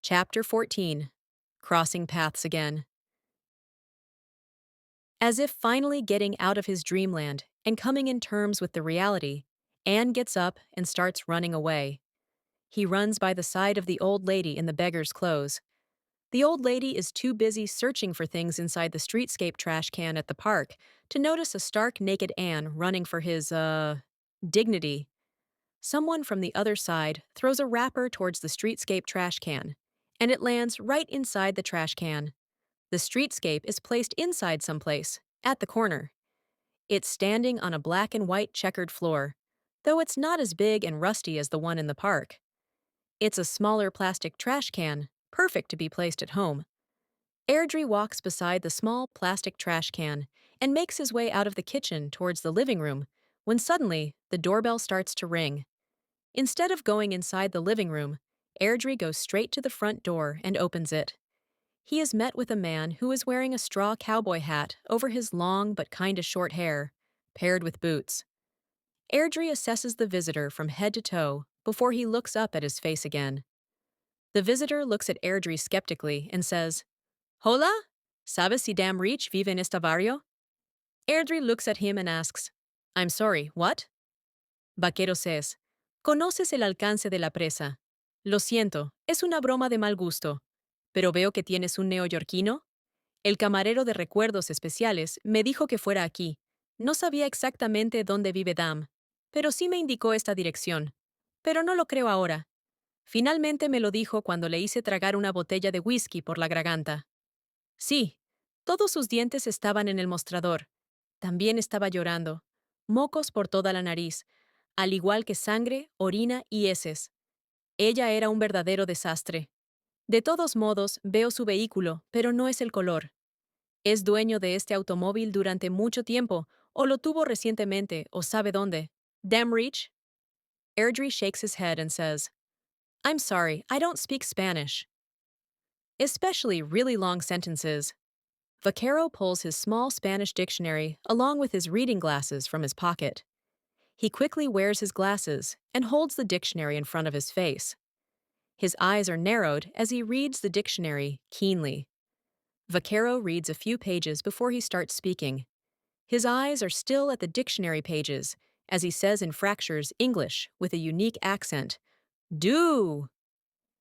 Chapter 14. Crossing Paths Again. As if finally getting out of his dreamland and coming in terms with the reality, Anne gets up and starts running away. He runs by the side of the old lady in the beggar's clothes. The old lady is too busy searching for things inside the streetscape trash can at the park to notice a stark naked Anne running for his, dignity. Someone from the other side throws a wrapper towards the streetscape trash can, and it lands right inside the trash can. The streetscape is placed inside someplace, at the corner. It's standing on a black and white checkered floor, though it's not as big and rusty as the one in the park. It's a smaller plastic trash can, perfect to be placed at home. Airdrie walks beside the small plastic trash can and makes his way out of the kitchen towards the living room when suddenly the doorbell starts to ring. Instead of going inside the living room, Airdrie goes straight to the front door and opens it. He is met with a man who is wearing a straw cowboy hat over his long but kinda short hair, paired with boots. Airdrie assesses the visitor from head to toe before he looks up at his face again. The visitor looks at Airdrie skeptically and says, Hola? ¿Sabes si Dam Reach vive en esta barrio? Airdrie looks at him and asks, I'm sorry, what? Vaquero says, ¿Conoces el alcance de la presa? Lo siento, es una broma de mal gusto. Pero veo que tienes un neoyorquino. El camarero de recuerdos especiales me dijo que fuera aquí. No sabía exactamente dónde vive Dam, pero sí me indicó esta dirección. Pero no lo creo ahora. Finalmente me lo dijo cuando le hice tragar una botella de whisky por la garganta. Sí, todos sus dientes estaban en el mostrador. También estaba llorando. Mocos por toda la nariz, al igual que sangre, orina y heces. Ella era un verdadero desastre. De todos modos, veo su vehículo, pero no es el color. Es dueño de este automóvil durante mucho tiempo, o lo tuvo recientemente, o sabe dónde. Dam Reach? Airdrie shakes his head and says, I'm sorry, I don't speak Spanish. Especially really long sentences. Vaquero pulls his small Spanish dictionary along with his reading glasses from his pocket. He quickly wears his glasses and holds the dictionary in front of his face. His eyes are narrowed as he reads the dictionary keenly. Vaquero reads a few pages before he starts speaking. His eyes are still at the dictionary pages, as he says in fractures English with a unique accent, Do!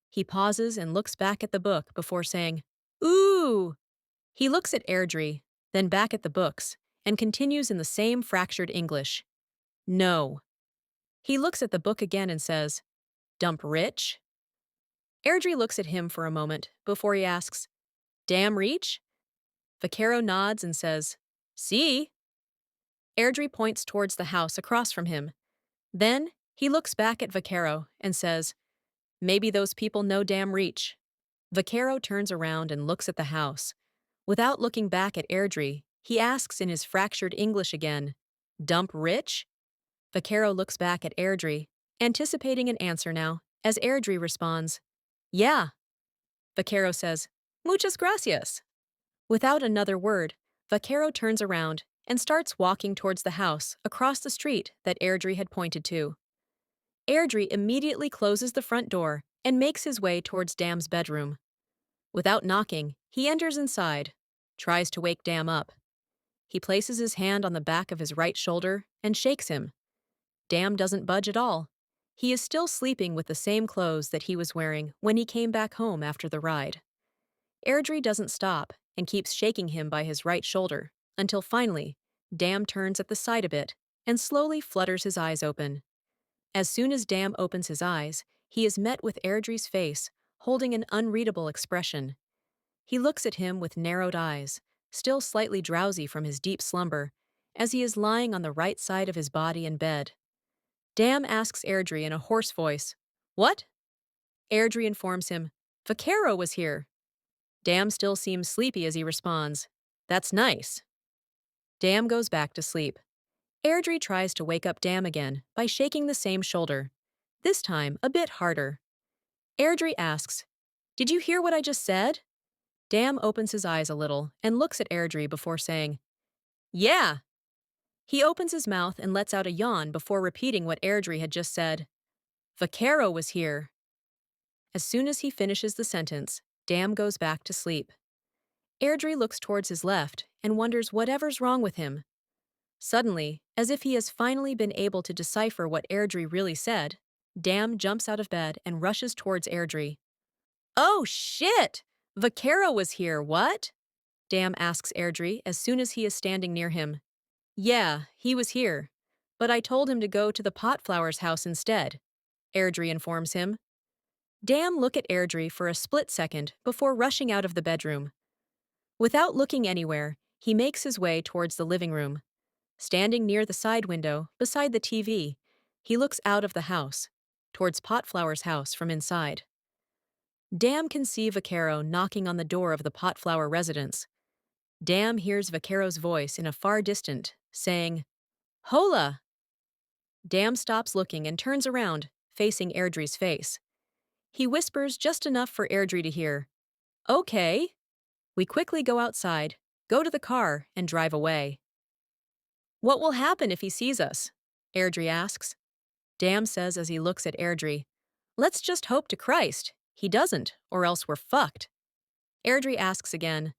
He pauses and looks back at the book before saying, Ooh! He looks at Airdrie, then back at the books, and continues in the same fractured English. No. He looks at the book again and says, Dump rich? Airdrie looks at him for a moment before he asks, Dam Reach? Vaquero nods and says, See? Airdrie points towards the house across from him. Then, he looks back at Vaquero and says, Maybe those people know Dam Reach. Vaquero turns around and looks at the house. Without looking back at Airdrie, he asks in his fractured English again, Dump rich? Vaquero looks back at Airdrie, anticipating an answer now, as Airdrie responds, Yeah. Vaquero says, Muchas gracias. Without another word, Vaquero turns around and starts walking towards the house across the street that Airdrie had pointed to. Airdrie immediately closes the front door and makes his way towards Dam's bedroom. Without knocking, he enters inside, tries to wake Dam up. He places his hand on the back of his right shoulder and shakes him. Dam doesn't budge at all. He is still sleeping with the same clothes that he was wearing when he came back home after the ride. Airdrie doesn't stop and keeps shaking him by his right shoulder until finally, Dam turns at the sight a bit and slowly flutters his eyes open. As soon as Dam opens his eyes, he is met with Airdrie's face, holding an unreadable expression. He looks at him with narrowed eyes, still slightly drowsy from his deep slumber, as he is lying on the right side of his body in bed. Dam asks Airdrie in a hoarse voice, What? Airdrie informs him, Vaquero was here. Dam still seems sleepy as he responds, That's nice. Dam goes back to sleep. Airdrie tries to wake up Dam again by shaking the same shoulder, this time a bit harder. Airdrie asks, Did you hear what I just said? Dam opens his eyes a little and looks at Airdrie before saying, Yeah. He opens his mouth and lets out a yawn before repeating what Airdrie had just said. Vaquero was here. As soon as he finishes the sentence, Dam goes back to sleep. Airdrie looks towards his left and wonders whatever's wrong with him. Suddenly, as if he has finally been able to decipher what Airdrie really said, Dam jumps out of bed and rushes towards Airdrie. Oh shit! Vaquero was here, what? Dam asks Airdrie as soon as he is standing near him. Yeah, he was here. But I told him to go to the Potflower's house instead, Airdrie informs him. Dam look at Airdrie for a split second before rushing out of the bedroom. Without looking anywhere, he makes his way towards the living room. Standing near the side window, beside the TV, he looks out of the house, towards Potflower's house from inside. Dam can see Vaquero knocking on the door of the Potflower residence. Dam hears Vaquero's voice in a far distant, saying, Hola! Dam stops looking and turns around, facing Airdrie's face. He whispers just enough for Airdrie to hear. Okay. We quickly go outside, go to the car, and drive away. What will happen if he sees us? Airdrie asks. Dam says as he looks at Airdrie, Let's just hope to Christ he doesn't, or else we're fucked. Airdrie asks again,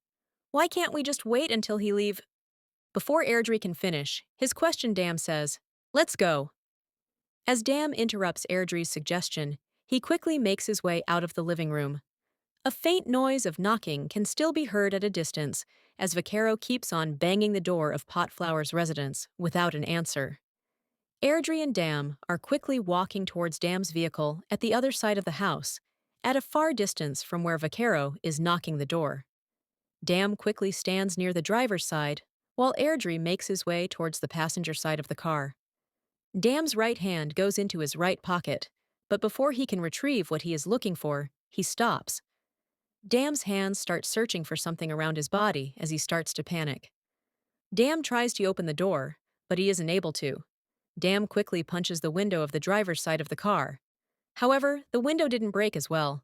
Why can't we just wait until he leave? Before Airdrie can finish, his question Dam says, Let's go. As Dam interrupts Airdrie's suggestion, he quickly makes his way out of the living room. A faint noise of knocking can still be heard at a distance as Vaquero keeps on banging the door of Potflower's residence without an answer. Airdrie and Dam are quickly walking towards Dam's vehicle at the other side of the house, at a far distance from where Vaquero is knocking the door. Dam quickly stands near the driver's side, while Airdrie makes his way towards the passenger side of the car. Dam's right hand goes into his right pocket, but before he can retrieve what he is looking for, he stops. Dam's hands start searching for something around his body as he starts to panic. Dam tries to open the door, but he isn't able to. Dam quickly punches the window of the driver's side of the car. However, the window didn't break as well.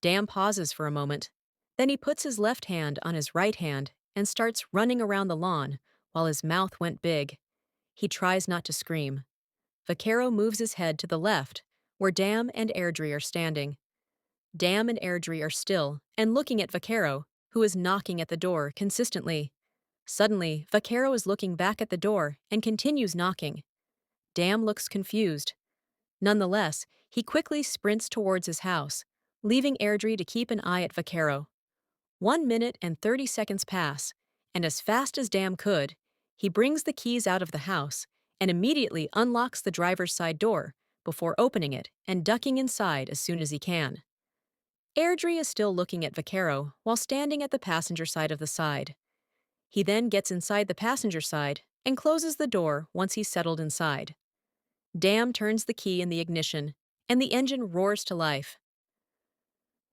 Dam pauses for a moment. Then he puts his left hand on his right hand and starts running around the lawn while his mouth went big. He tries not to scream. Vaquero moves his head to the left, where Dam and Airdrie are standing. Dam and Airdrie are still and looking at Vaquero, who is knocking at the door consistently. Suddenly, Vaquero is looking back at the door and continues knocking. Dam looks confused. Nonetheless, he quickly sprints towards his house, leaving Airdrie to keep an eye at Vaquero. 1 minute and 30 seconds pass, and as fast as Dam could, he brings the keys out of the house and immediately unlocks the driver's side door before opening it and ducking inside as soon as he can. Airdrie is still looking at Vaquero while standing at the passenger side of the side. He then gets inside the passenger side and closes the door once he's settled inside. Dam turns the key in the ignition, and the engine roars to life.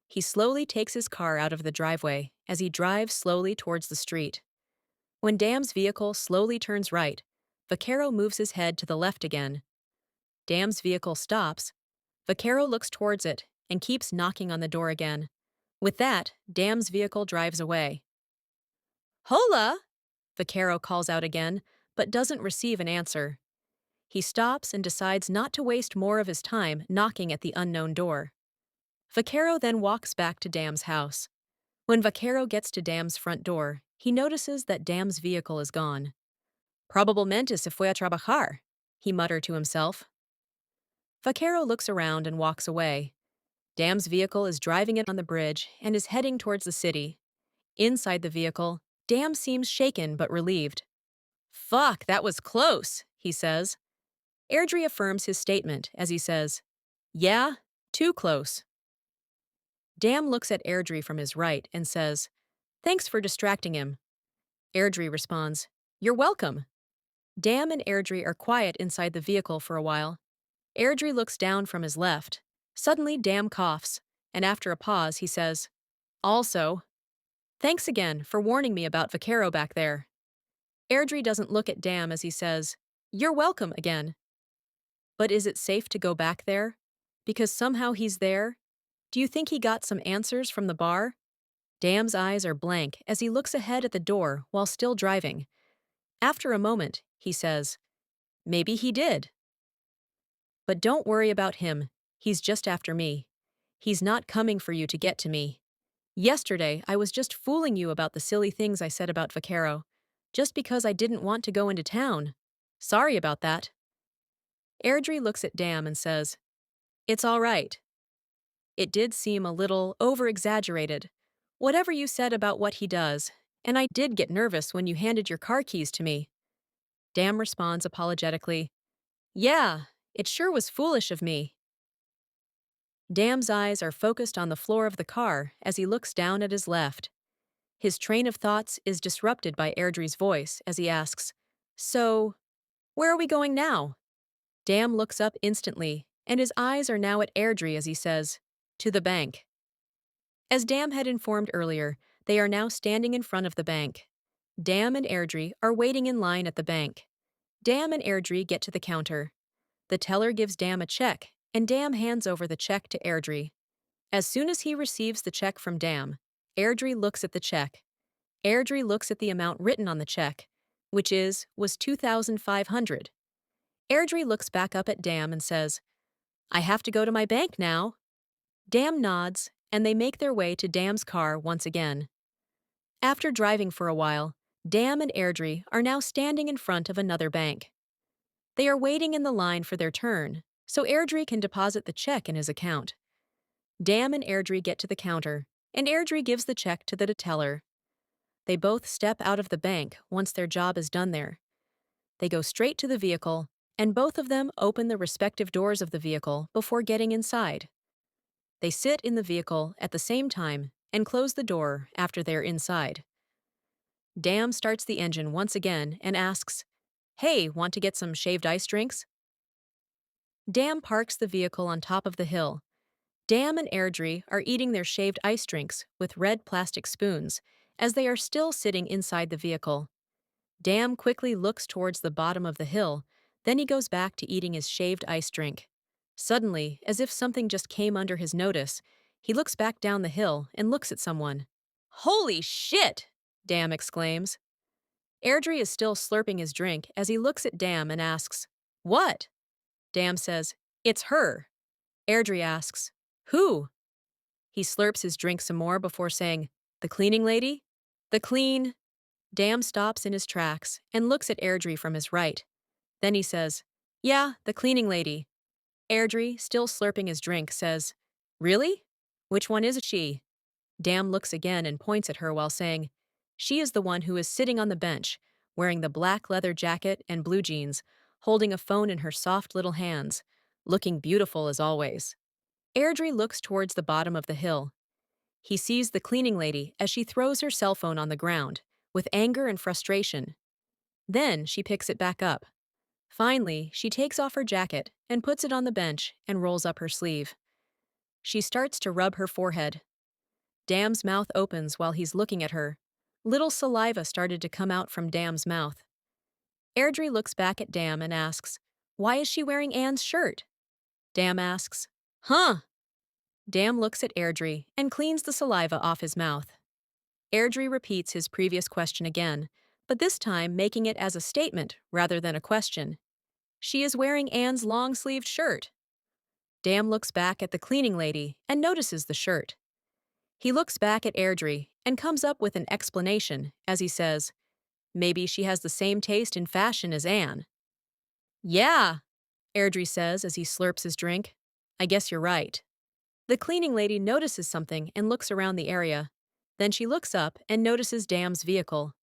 He slowly takes his car out of the driveway as he drives slowly towards the street. When Dam's vehicle slowly turns right, Vaquero moves his head to the left again. Dam's vehicle stops. Vaquero looks towards it and keeps knocking on the door again. With that, Dam's vehicle drives away. Hola! Vaquero calls out again, but doesn't receive an answer. He stops and decides not to waste more of his time knocking at the unknown door. Vaquero then walks back to Dam's house. When Vaquero gets to Dam's front door, he notices that Dam's vehicle is gone. Probablemente se fue a trabajar, he muttered to himself. Vaquero looks around and walks away. Dam's vehicle is driving it on the bridge and is heading towards the city. Inside the vehicle, Dam seems shaken but relieved. Fuck, that was close, he says. Airdrie affirms his statement as he says, Yeah, too close. Dam looks at Airdrie from his right and says, Thanks for distracting him. Airdrie responds, You're welcome. Dam and Airdrie are quiet inside the vehicle for a while. Airdrie looks down from his left. Suddenly, Dam coughs, and after a pause, he says, Also, thanks again for warning me about Vaquero back there. Airdrie doesn't look at Dam as he says, You're welcome again. But is it safe to go back there? Because somehow he's there? Do you think he got some answers from the bar? Dam's eyes are blank as he looks ahead at the door while still driving. After a moment, he says, Maybe he did. But don't worry about him. He's just after me. He's not coming for you to get to me. Yesterday, I was just fooling you about the silly things I said about Vaquero, just because I didn't want to go into town. Sorry about that. Airdrie looks at Dam and says, It's all right. It did seem a little over-exaggerated. Whatever you said about what he does, and I did get nervous when you handed your car keys to me. Dam responds apologetically, Yeah, it sure was foolish of me. Dam's eyes are focused on the floor of the car as he looks down at his left. His train of thoughts is disrupted by Airdrie's voice as he asks, So, where are we going now? Dam looks up instantly, and his eyes are now at Airdrie as he says, To the bank. As Dam had informed earlier, they are now standing in front of the bank. Dam and Airdrie are waiting in line at the bank. Dam and Airdrie get to the counter. The teller gives Dam a check, and Dam hands over the check to Airdrie. As soon as he receives the check from Dam, Airdrie looks at the check. Airdrie looks at the amount written on the check, which was 2,500. Airdrie looks back up at Dam and says, I have to go to my bank now. Dam nods, and they make their way to Dam's car once again. After driving for a while, Dam and Airdrie are now standing in front of another bank. They are waiting in the line for their turn, so Airdrie can deposit the check in his account. Dam and Airdrie get to the counter, and Airdrie gives the check to the teller. They both step out of the bank once their job is done there. They go straight to the vehicle, and both of them open the respective doors of the vehicle before getting inside. They sit in the vehicle at the same time and close the door after they're inside. Dam starts the engine once again and asks, Hey, want to get some shaved ice drinks? Dam parks the vehicle on top of the hill. Dam and Airdrie are eating their shaved ice drinks with red plastic spoons as they are still sitting inside the vehicle. Dam quickly looks towards the bottom of the hill, then he goes back to eating his shaved ice drink. Suddenly, as if something just came under his notice, he looks back down the hill and looks at someone. Holy shit! Dam exclaims. Airdrie is still slurping his drink as he looks at Dam and asks, What? Dam says, It's her. Airdrie asks, Who? He slurps his drink some more before saying, The cleaning lady? The clean... Dam stops in his tracks and looks at Airdrie from his right. Then he says, Yeah, the cleaning lady. Airdrie, still slurping his drink, says, Really? Which one is she? Dam looks again and points at her while saying, She is the one who is sitting on the bench, wearing the black leather jacket and blue jeans, holding a phone in her soft little hands, looking beautiful as always. Airdrie looks towards the bottom of the hill. He sees the cleaning lady as she throws her cell phone on the ground, with anger and frustration. Then she picks it back up. Finally, she takes off her jacket and puts it on the bench and rolls up her sleeve. She starts to rub her forehead. Dam's mouth opens while he's looking at her. Little saliva started to come out from Dam's mouth. Airdrie looks back at Dam and asks, Why is she wearing Anne's shirt? Dam asks, Huh? Dam looks at Airdrie and cleans the saliva off his mouth. Airdrie repeats his previous question again, but this time making it as a statement rather than a question. She is wearing Anne's long-sleeved shirt. Dam looks back at the cleaning lady and notices the shirt. He looks back at Airdrie and comes up with an explanation as he says, Maybe she has the same taste in fashion as Anne. Yeah, Airdrie says as he slurps his drink. I guess you're right. The cleaning lady notices something and looks around the area. Then she looks up and notices Dam's vehicle.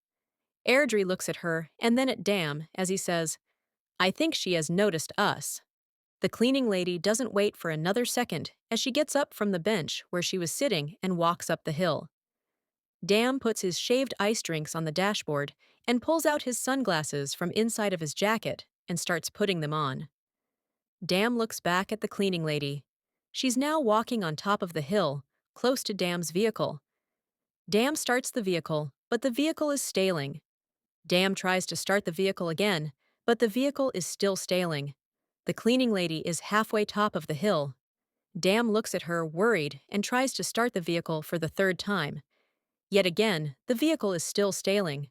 Airdrie looks at her and then at Dam as he says, I think she has noticed us. The cleaning lady doesn't wait for another second as she gets up from the bench where she was sitting and walks up the hill. Dam puts his shaved ice drinks on the dashboard and pulls out his sunglasses from inside of his jacket and starts putting them on. Dam looks back at the cleaning lady. She's now walking on top of the hill, close to Dam's vehicle. Dam starts the vehicle, but the vehicle is staling. Dam tries to start the vehicle again, but the vehicle is still staling. The cleaning lady is halfway top of the hill. Dam looks at her, worried, and tries to start the vehicle for the third time. Yet again, the vehicle is still staling.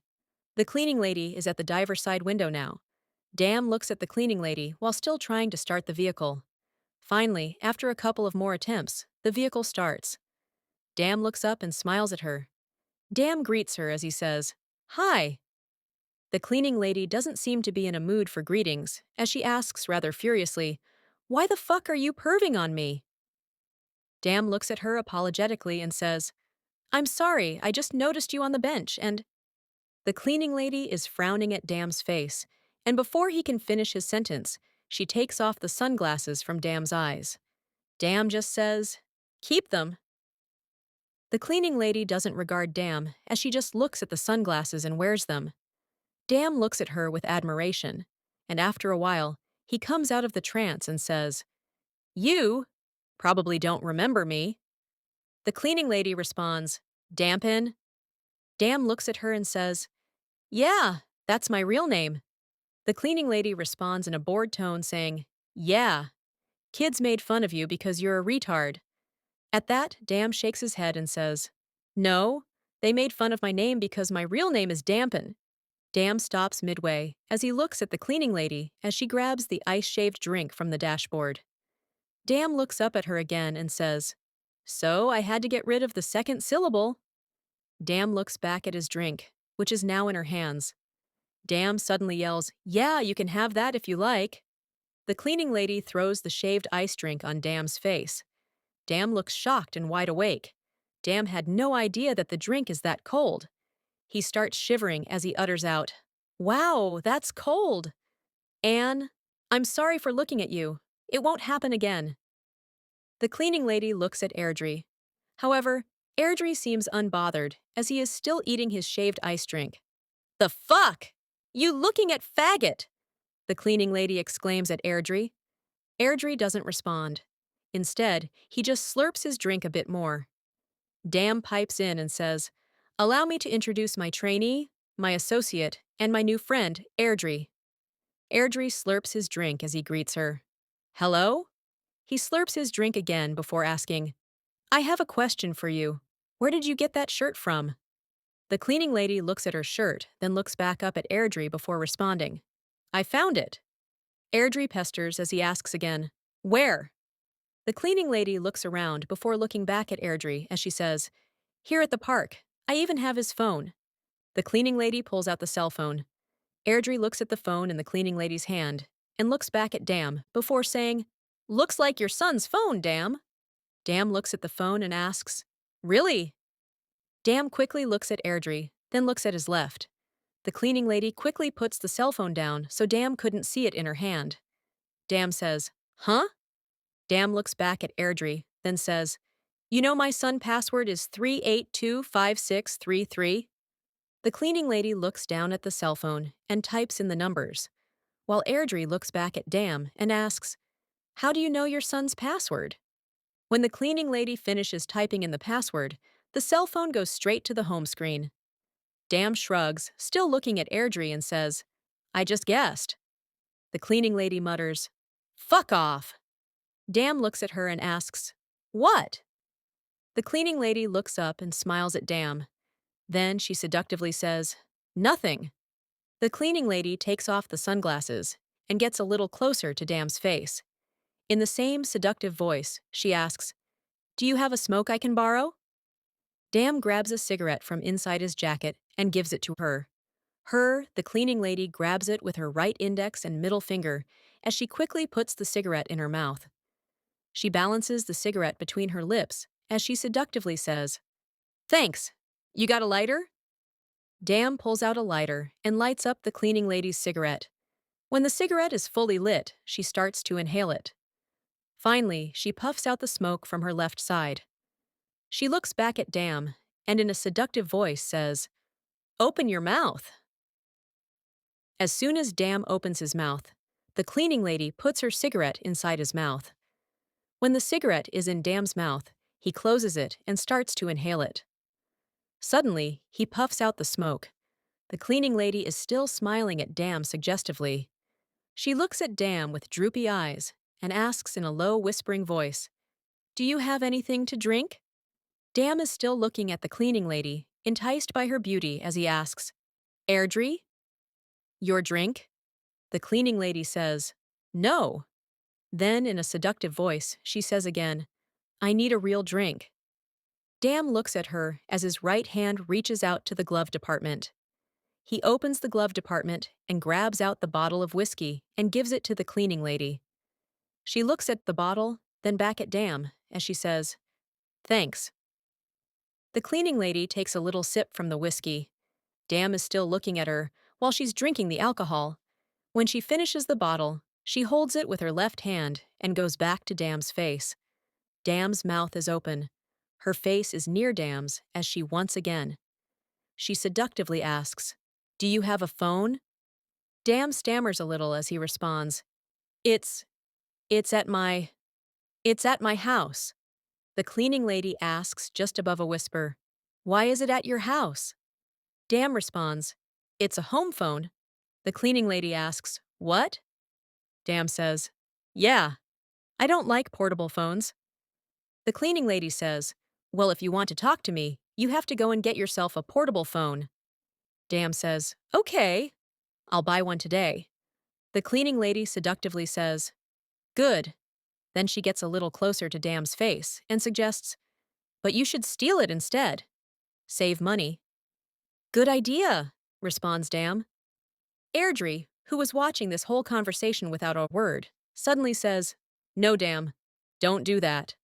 The cleaning lady is at the driver's side window now. Dam looks at the cleaning lady while still trying to start the vehicle. Finally, after a couple of more attempts, The vehicle starts. Dam looks up and smiles at her. Dam greets her as he says, "Hi." The cleaning lady doesn't seem to be in a mood for greetings, as she asks rather furiously, "Why the fuck are you perving on me?" Dam looks at her apologetically and says, "I'm sorry, I just noticed you on the bench and—" The cleaning lady is frowning at Dam's face, and before he can finish his sentence, she takes off the sunglasses from Dam's eyes. Dam just says, "Keep them." The cleaning lady doesn't regard Dam, as she just looks at the sunglasses and wears them. Dam looks at her with admiration, and after a while, he comes out of the trance and says, "You probably don't remember me." The cleaning lady responds, "Dampen." Dam looks at her and says, "Yeah, that's my real name." The cleaning lady responds in a bored tone saying, "Yeah, kids made fun of you because you're a retard." At that, Dam shakes his head and says, "No, they made fun of my name because my real name is Dampen." Dam stops midway as he looks at the cleaning lady as she grabs the ice-shaved drink from the dashboard. Dam looks up at her again and says, "So I had to get rid of the second syllable." Dam looks back at his drink, which is now in her hands. Dam suddenly yells, "Yeah, you can have that if you like." The cleaning lady throws the shaved ice drink on Dam's face. Dam looks shocked and wide awake. Dam had no idea that the drink is that cold. He starts shivering as he utters out, "Wow, that's cold. Anne, I'm sorry for looking at you. It won't happen again." The cleaning lady looks at Airdrie. However, Airdrie seems unbothered as he is still eating his shaved ice drink. "The fuck? You looking at faggot!" the cleaning lady exclaims at Airdrie. Airdrie doesn't respond. Instead, he just slurps his drink a bit more. Dam pipes in and says, "Allow me to introduce my trainee, my associate, and my new friend, Airdrie." Airdrie slurps his drink as he greets her. "Hello?" He slurps his drink again before asking, "I have a question for you. Where did you get that shirt from?" The cleaning lady looks at her shirt, then looks back up at Airdrie before responding. "I found it." Airdrie pesters as he asks again, "Where?" The cleaning lady looks around before looking back at Airdrie as she says, "Here at the park. I even have his phone." The cleaning lady pulls out the cell phone. Airdrie looks at the phone in the cleaning lady's hand and looks back at Dam before saying, "Looks like your son's phone, Dam." Dam looks at the phone and asks, "Really?" Dam quickly looks at Airdrie, then looks at his left. The cleaning lady quickly puts the cell phone down so Dam couldn't see it in her hand. Dam says, "Huh?" Dam looks back at Airdrie, then says, "You know my son password is 3825633." The cleaning lady looks down at the cell phone and types in the numbers, while Airdrie looks back at Dam and asks, "How do you know your son's password?" When the cleaning lady finishes typing in the password, the cell phone goes straight to the home screen. Dam shrugs, still looking at Airdrie, and says, "I just guessed." The cleaning lady mutters, "Fuck off." Dam looks at her and asks, "What?" The cleaning lady looks up and smiles at Dam. Then she seductively says, "Nothing." The cleaning lady takes off the sunglasses and gets a little closer to Dam's face. In the same seductive voice, she asks, "Do you have a smoke I can borrow?" Dam grabs a cigarette from inside his jacket and gives it to her. The cleaning lady, grabs it with her right index and middle finger as she quickly puts the cigarette in her mouth. She balances the cigarette between her lips as she seductively says, "Thanks. You got a lighter?" Dam pulls out a lighter and lights up the cleaning lady's cigarette. When the cigarette is fully lit, she starts to inhale it. Finally, she puffs out the smoke from her left side. She looks back at Dam and in a seductive voice says, "Open your mouth." As soon as Dam opens his mouth, the cleaning lady puts her cigarette inside his mouth. When the cigarette is in Dam's mouth, he closes it and starts to inhale it. Suddenly, he puffs out the smoke. The cleaning lady is still smiling at Dam suggestively. She looks at Dam with droopy eyes and asks in a low, whispering voice, "Do you have anything to drink?" Dam is still looking at the cleaning lady, enticed by her beauty as he asks, "Airdrie? Your drink?" The cleaning lady says, "No." Then, in a seductive voice, she says again, I need a real drink. Dam looks at her as his right hand reaches out to the glove department. He opens the glove department and grabs out the bottle of whiskey and gives it to the cleaning lady. She looks at the bottle, then back at Dam, as she says, "Thanks." The cleaning lady takes a little sip from the whiskey. Dam is still looking at her while she's drinking the alcohol. When she finishes the bottle, she holds it with her left hand and goes back to Dam's face. Dam's mouth is open. Her face is near Dam's as she once again. She seductively asks, "Do you have a phone?" Dam stammers a little as he responds, It's, it's at my, it's at my house." The cleaning lady asks just above a whisper, "Why is it at your house?" Dam responds, "It's a home phone." The cleaning lady asks, "What?" Dam says, "Yeah, I don't like portable phones." The cleaning lady says, "Well, if you want to talk to me, you have to go and get yourself a portable phone." Dam says, "Okay, I'll buy one today." The cleaning lady seductively says, "Good." Then she gets a little closer to Dam's face and suggests, "But you should steal it instead. Save money." "Good idea," responds Dam. Airdrie, who was watching this whole conversation without a word, suddenly says, "No, Dam, don't do that."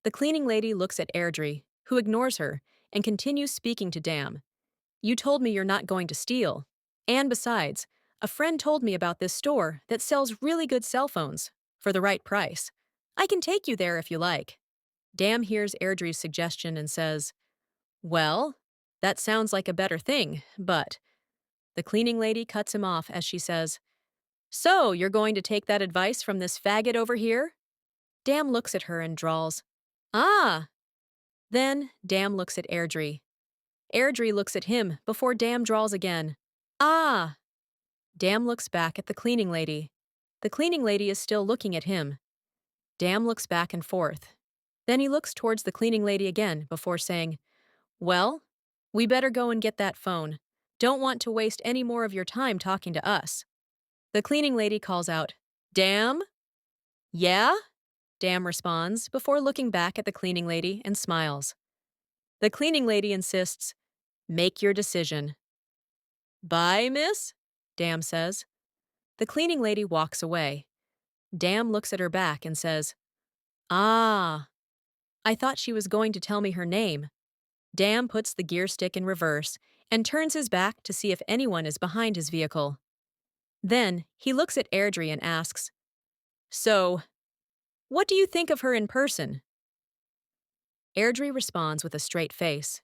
The cleaning lady looks at Airdrie, who ignores her, and continues speaking to Dam. "You told me you're not going to steal. And besides, a friend told me about this store that sells really good cell phones for the right price. I can take you there if you like." Dam hears Airdrie's suggestion and says, "Well, that sounds like a better thing, but..." The cleaning lady cuts him off as she says, "So, you're going to take that advice from this faggot over here?" Dam looks at her and drawls, "Ah." Then Dam looks at Airdrie. Airdrie looks at him before Dam drawls again, "Ah." Dam looks back at the cleaning lady. The cleaning lady is still looking at him. Dam looks back and forth. Then he looks towards the cleaning lady again before saying, "Well, we better go and get that phone. Don't want to waste any more of your time talking to us." The cleaning lady calls out, "Dam?" "Yeah?" Dam responds before looking back at the cleaning lady and smiles. The cleaning lady insists, "Make your decision." "Bye, miss?" Dam says. The cleaning lady walks away. Dam looks at her back and says, "Ah." I thought she was going to tell me her name. Dam puts the gear stick in reverse and turns his back to see if anyone is behind his vehicle. Then he looks at Airdrie and asks, "So, what do you think of her in person?" Airdrie responds with a straight face,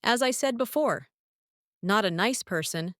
"As I said before, not a nice person,